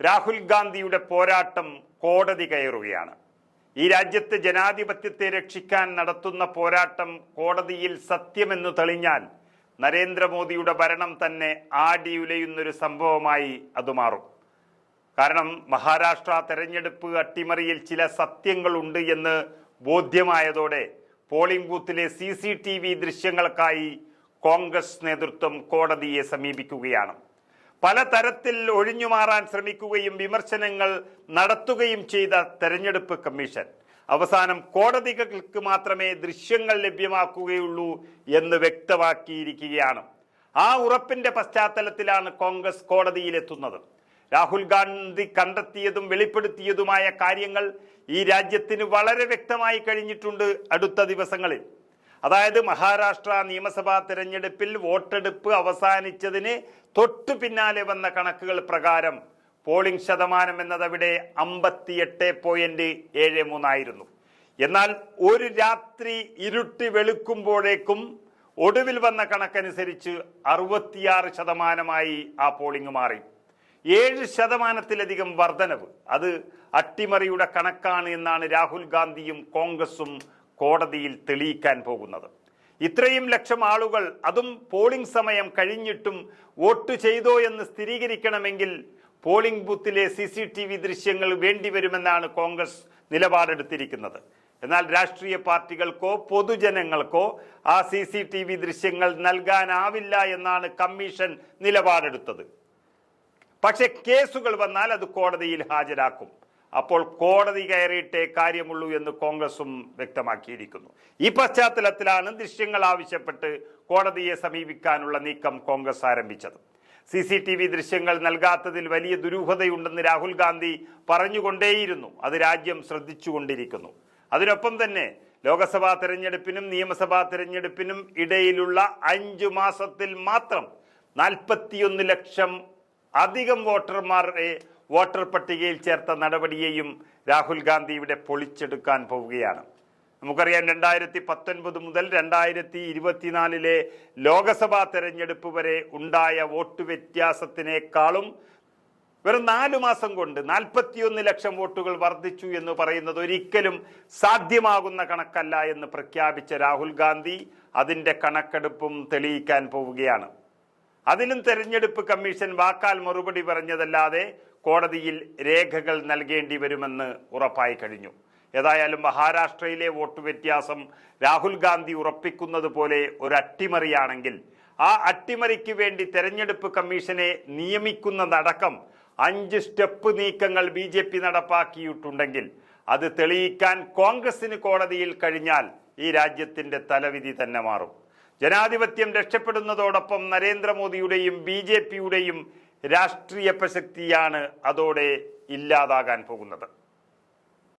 രാഹുൽ ഗാന്ധിയുടെ പോരാട്ടം കോടതി കയറുകയാണ്. ഈ രാജ്യത്ത് ജനാധിപത്യത്തെ രക്ഷിക്കാൻ നടത്തുന്ന പോരാട്ടം കോടതിയിൽ സത്യമെന്നു തെളിഞ്ഞാൽ നരേന്ദ്രമോദിയുടെ ഭരണം തന്നെ ആടിയുലയുന്നൊരു സംഭവമായി അത് മാറും. കാരണം മഹാരാഷ്ട്ര തെരഞ്ഞെടുപ്പ് അട്ടിമറിയിൽ ചില സത്യങ്ങളുണ്ട് എന്ന് ബോധ്യമായതോടെ പോളിംഗ് ബൂത്തിലെ CCTV ദൃശ്യങ്ങൾക്കായി കോൺഗ്രസ് നേതൃത്വം കോടതിയെ സമീപിക്കുകയാണ്. പലതരത്തിൽ ഒഴിഞ്ഞുമാറാൻ ശ്രമിക്കുകയും വിമർശനങ്ങൾ നടത്തുകയും ചെയ്ത തെരഞ്ഞെടുപ്പ് കമ്മീഷൻ അവസാനം കോടതികൾക്ക് മാത്രമേ ദൃശ്യങ്ങൾ ലഭ്യമാക്കുകയുള്ളൂ എന്ന് വ്യക്തമാക്കിയിരിക്കുകയാണ്. ആ ഉറപ്പിന്റെ പശ്ചാത്തലത്തിലാണ് കോൺഗ്രസ് കോടതിയിലെത്തുന്നത്. രാഹുൽ ഗാന്ധി കണ്ടെത്തിയതും വെളിപ്പെടുത്തിയതുമായ കാര്യങ്ങൾ ഈ രാജ്യത്തിന് വളരെ വ്യക്തമായി കഴിഞ്ഞിട്ടുണ്ട് അടുത്ത ദിവസങ്ങളിൽ. അതായത് മഹാരാഷ്ട്ര നിയമസഭാ തെരഞ്ഞെടുപ്പിൽ വോട്ടെടുപ്പ് അവസാനിച്ചതിന് തൊട്ടു പിന്നാലെ വന്ന കണക്കുകൾ പ്രകാരം പോളിംഗ് ശതമാനം എന്നതവിടെ 58.73 ആയിരുന്നു. എന്നാൽ ഒരു രാത്രി ഇരുട്ടി വെളുക്കുമ്പോഴേക്കും ഒടുവിൽ വന്ന കണക്കനുസരിച്ച് 66% ആ പോളിംഗ് മാറി. 7% വർധനവ്. അത് അട്ടിമറിയുടെ കണക്കാണ് എന്നാണ് രാഹുൽ ഗാന്ധിയും കോൺഗ്രസും കോടതിയിൽ തെളിയിക്കാൻ പോകുന്നത്. ഇത്രയും ലക്ഷം ആളുകൾ, അതും പോളിംഗ് സമയം കഴിഞ്ഞിട്ടും വോട്ട് ചെയ്തോ എന്ന് സ്ഥിരീകരിക്കണമെങ്കിൽ പോളിംഗ് ബൂത്തിലെ CCTV ദൃശ്യങ്ങൾ വേണ്ടിവരുമെന്നാണ് കോൺഗ്രസ് നിലപാടെടുത്തിരിക്കുന്നത്. എന്നാൽ രാഷ്ട്രീയ പാർട്ടികൾക്കോ പൊതുജനങ്ങൾക്കോ ആ CCTV ദൃശ്യങ്ങൾ നൽകാനാവില്ല എന്നാണ് കമ്മീഷൻ നിലപാടെടുത്തത്. പക്ഷെ കേസുകൾ വന്നാൽ അത് കോടതിയിൽ ഹാജരാക്കും. അപ്പോൾ കോടതി കയറിയിട്ടേ കാര്യമുള്ളൂ എന്ന് കോൺഗ്രസും വ്യക്തമാക്കിയിരിക്കുന്നു. ഈ പശ്ചാത്തലത്തിലാണ് ദൃശ്യങ്ങൾ ആവശ്യപ്പെട്ട് കോടതിയെ സമീപിക്കാനുള്ള നീക്കം കോൺഗ്രസ് ആരംഭിച്ചത്. CCTV ദൃശ്യങ്ങൾ നൽകാത്തതിൽ വലിയ ദുരൂഹതയുണ്ടെന്ന് രാഹുൽ ഗാന്ധി പറഞ്ഞുകൊണ്ടേയിരുന്നു. അത് രാജ്യം ശ്രദ്ധിച്ചുകൊണ്ടിരിക്കുന്നു. അതിനൊപ്പം തന്നെ ലോക്സഭാ തെരഞ്ഞെടുപ്പിനും നിയമസഭാ തെരഞ്ഞെടുപ്പിനും ഇടയിലുള്ള 5 മാസത്തിൽ മാത്രം 41 ലക്ഷം അധികം വോട്ടർമാരെ വോട്ടർ പട്ടികയിൽ ചേർത്ത നടപടിയെയും രാഹുൽ ഗാന്ധി ഇവിടെ പൊളിച്ചെടുക്കാൻ പോവുകയാണ്. നമുക്കറിയാം 2019 മുതൽ 2024 ലോക്സഭാ തെരഞ്ഞെടുപ്പ് വരെ ഉണ്ടായ വോട്ട് വ്യത്യാസത്തിനേക്കാളും വെറും 4 മാസം കൊണ്ട് 41 ലക്ഷം വോട്ടുകൾ വർദ്ധിച്ചു എന്ന് പറയുന്നത് ഒരിക്കലും സാധ്യമാകുന്ന കണക്കല്ല എന്ന് പ്രഖ്യാപിച്ച രാഹുൽ ഗാന്ധി അതിൻ്റെ കണക്കെടുപ്പും തെളിയിക്കാൻ പോവുകയാണ്. അതിലും തെരഞ്ഞെടുപ്പ് കമ്മീഷൻ വാക്കാൽ മറുപടി പറഞ്ഞതല്ലാതെ കോടതിയിൽ രേഖകൾ നൽകേണ്ടി വരുമെന്ന് ഉറപ്പായി കഴിഞ്ഞു. ഏതായാലും മഹാരാഷ്ട്രയിലെ വോട്ട് വ്യത്യാസം രാഹുൽ ഗാന്ധി ഉറപ്പിക്കുന്നത് പോലെ ഒരു അട്ടിമറിയാണെങ്കിൽ ആ അട്ടിമറിക്ക് വേണ്ടി തെരഞ്ഞെടുപ്പ് കമ്മീഷനെ നിയമിക്കുന്നതടക്കം 5 സ്റ്റെപ്പ് നീക്കങ്ങൾ BJP നടപ്പാക്കിയിട്ടുണ്ടെങ്കിൽ അത് തെളിയിക്കാൻ കോൺഗ്രസിന് കോടതിയിൽ കഴിഞ്ഞാൽ ഈ രാജ്യത്തിന്റെ തലവിധി തന്നെ മാറും. ജനാധിപത്യം രക്ഷപ്പെടുന്നതോടൊപ്പം നരേന്ദ്രമോദിയുടെയും BJPയുടെയും രാഷ്ട്രീയ പ്രസക്തിയാണ് അതോടെ ഇല്ലാതാകാൻ പോകുന്നത്.